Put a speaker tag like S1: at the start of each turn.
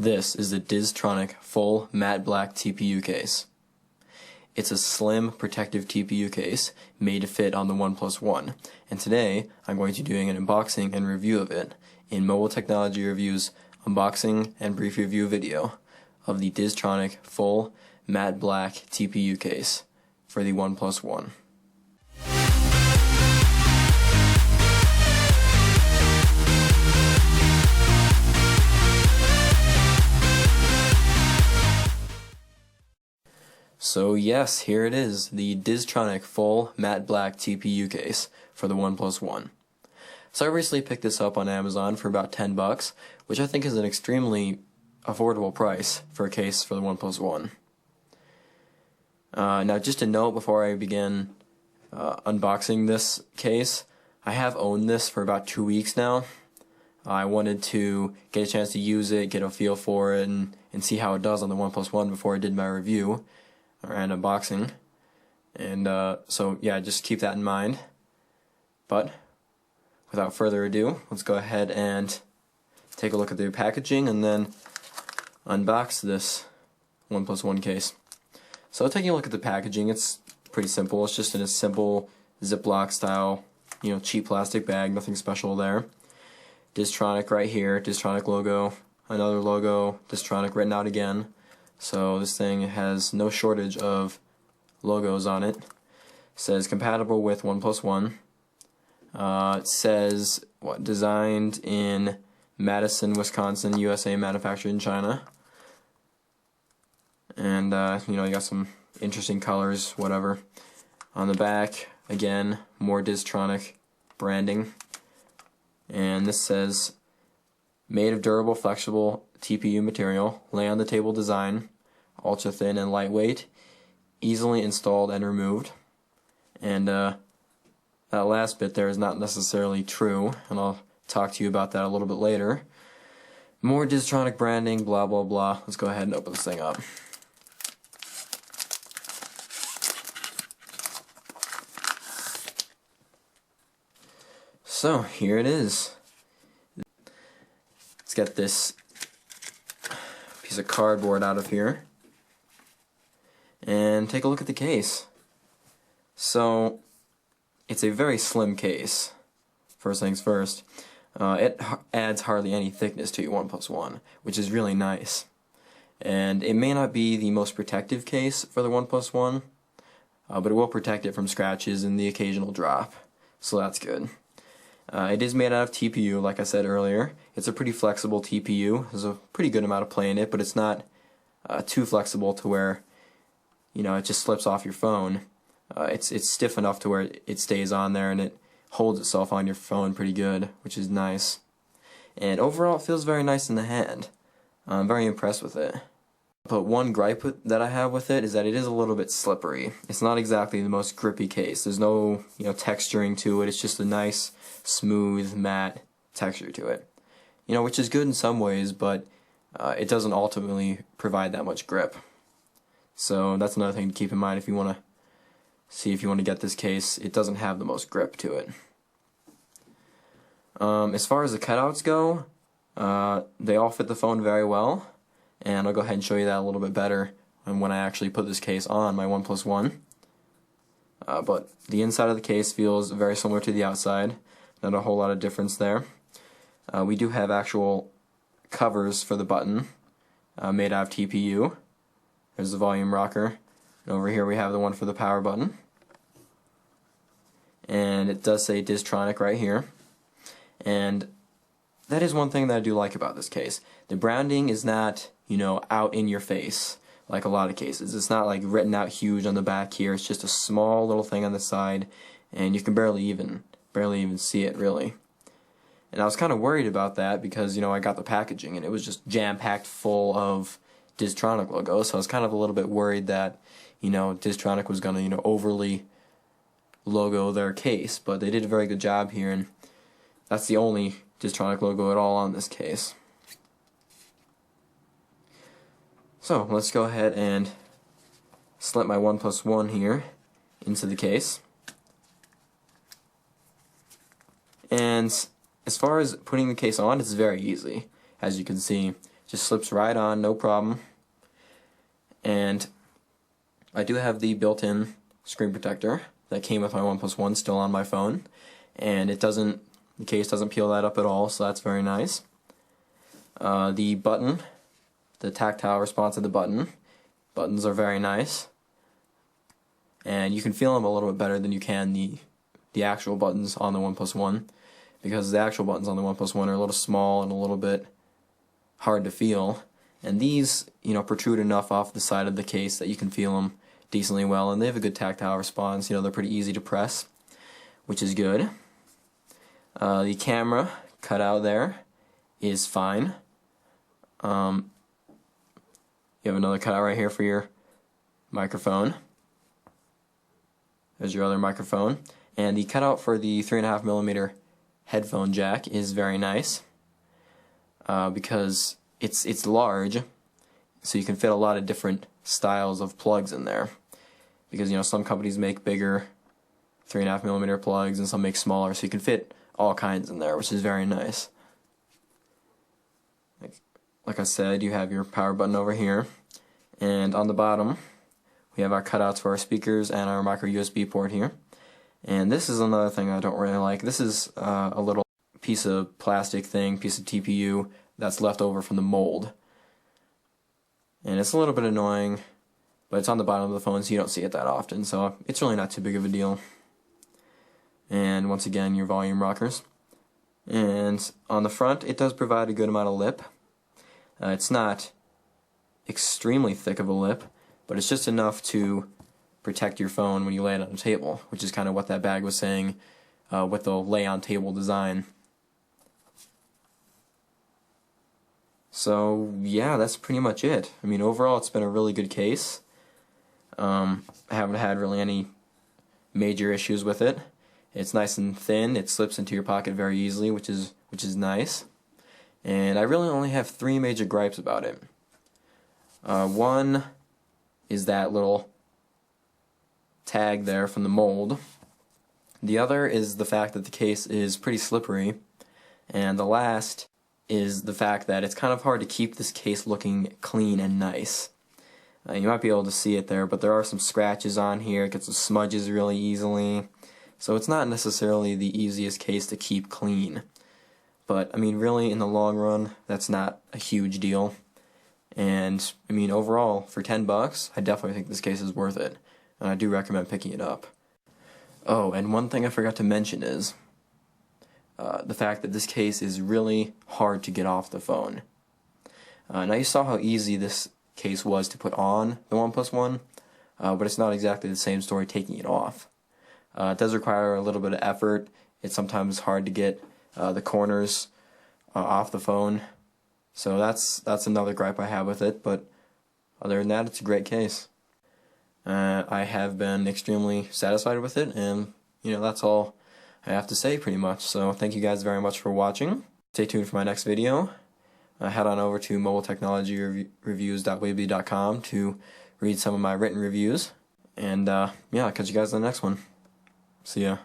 S1: This is the Diztronic full matte black TPU case. It's a slim, protective TPU case made to fit on the OnePlus One, and today I'm going to be doing an unboxing and review of it in MobileTechnology Review's unboxing and brief review video of the Diztronic full matte black TPU case for the OnePlus One. So yes, here it is, the Diztronic full matte black TPU case for the OnePlus One. So I recently picked this up on Amazon for about $10, which I think is an extremely affordable price for a case for the OnePlus One. Now just a note before I begin unboxing this case, I have owned this for about 2 weeks now. I wanted to get a chance to use it, get a feel for it, and see how it does on the OnePlus One before I did my review and unboxing, and so yeah, just keep that in mind. But without further ado, let's go ahead and take a look at the packaging and then unbox this OnePlus One case. So taking a look at the packaging, it's pretty simple. It's just in a simple Ziploc style, cheap plastic bag, nothing special there. Diztronic right here, Diztronic logo, another logo, Diztronic written out again. So this thing has no shortage of logos on it. It says compatible with OnePlus One. It says designed in Madison, Wisconsin, USA, manufactured in China. And you got some interesting colors, whatever. On the back, again, more Diztronic branding. And this says made of durable, flexible TPU material, lay on the table design, ultra thin and lightweight, easily installed and removed. And that last bit there is not necessarily true, and I'll talk to you about that a little bit later. More Diztronic branding, blah blah blah. Let's go ahead and open this thing up. So here it is. Let's get this piece of cardboard out of here and take a look at the case. So it's a very slim case, first things first. It adds hardly any thickness to your OnePlus One, which is really nice. And it may not be the most protective case for the OnePlus One, but it will protect it from scratches and the occasional drop, so that's good. It is made out of TPU, like I said earlier. It's a pretty flexible TPU. There's a pretty good amount of play in it, but it's not too flexible to where it just slips off your phone. It's stiff enough to where it stays on there and it holds itself on your phone pretty good, which is nice. And overall, it feels very nice in the hand. I'm very impressed with it. But one gripe that I have with it is that it is a little bit slippery. It's not exactly the most grippy case. There's no texturing to it. It's just a nice, smooth, matte texture to it. Which is good in some ways, but it doesn't ultimately provide that much grip. So that's another thing to keep in mind if you want to get this case. It doesn't have the most grip to it. As far as the cutouts go, they all fit the phone very well. And I'll go ahead and show you that a little bit better when I actually put this case on my OnePlus One. But the inside of the case feels very similar to the outside. Not a whole lot of difference there. We do have actual covers for the button made out of TPU. There's the volume rocker. And over here we have the one for the power button. And it does say Diztronic right here. And that is one thing that I do like about this case. The branding is not, out in your face like a lot of cases. It's not like written out huge on the back here. It's just a small little thing on the side, and you can barely even see it really. And I was kind of worried about that because I got the packaging and it was just jam-packed full of Diztronic logos. So I was kind of a little bit worried that Diztronic was going to overly logo their case, but they did a very good job here, and that's the only Diztronic logo at all on this case. So let's go ahead and slip my OnePlus One here into the case. And as far as putting the case on, it's very easy. As you can see, Just slips right on, no problem. And I do have the built-in screen protector that came with my OnePlus One still on my phone, and the case doesn't peel that up at all, so that's very nice. The button, the tactile response of the buttons are very nice, and you can feel them a little bit better than you can the actual buttons on the OnePlus One, because the actual buttons on the OnePlus One are a little small and a little bit hard to feel, and these, protrude enough off the side of the case that you can feel them decently well, and they have a good tactile response. They're pretty easy to press, which is good. The camera cutout there is fine. You have another cutout right here for your microphone. There's your other microphone. And the cutout for the 3.5mm headphone jack is very nice, because it's large, so you can fit a lot of different styles of plugs in there. Because some companies make bigger 3.5mm plugs and some make smaller, so you can fit all kinds in there, which is very nice. Like I said, you have your power button over here, and on the bottom we have our cutouts for our speakers and our micro USB port here. And this is another thing I don't really like. This is a little piece of plastic thing, piece of TPU that's left over from the mold. And it's a little bit annoying, but it's on the bottom of the phone, so you don't see it that often, so it's really not too big of a deal. And once again, your volume rockers. And on the front, it does provide a good amount of lip. It's not extremely thick of a lip, but it's just enough to protect your phone when you lay it on the table, which is kind of what that bag was saying with the lay-on-table design. So yeah, that's pretty much it. Overall, it's been a really good case. I haven't had really any major issues with it. It's nice and thin. It slips into your pocket very easily, which is nice. And I really only have 3 major gripes about it. One is that little tag there from the mold. The other is the fact that the case is pretty slippery. And the last is the fact that it's kind of hard to keep this case looking clean and nice. You might be able to see it there, but there are some scratches on here. It gets some smudges really easily. So it's not necessarily the easiest case to keep clean. But, really, in the long run, that's not a huge deal. And, overall, for $10, I definitely think this case is worth it. And I do recommend picking it up. Oh, and one thing I forgot to mention is the fact that this case is really hard to get off the phone. Now you saw how easy this case was to put on the OnePlus One, but it's not exactly the same story taking it off. It does require a little bit of effort. It's sometimes hard to get the corners off the phone, so that's another gripe I have with it, but other than that, it's a great case. I have been extremely satisfied with it, and that's all I have to say pretty much. So thank you guys very much for watching. Stay tuned for my next video. Head on over to MobileTechnologyReviews.weebly.com to read some of my written reviews, and yeah, I'll catch you guys in the next one. See ya.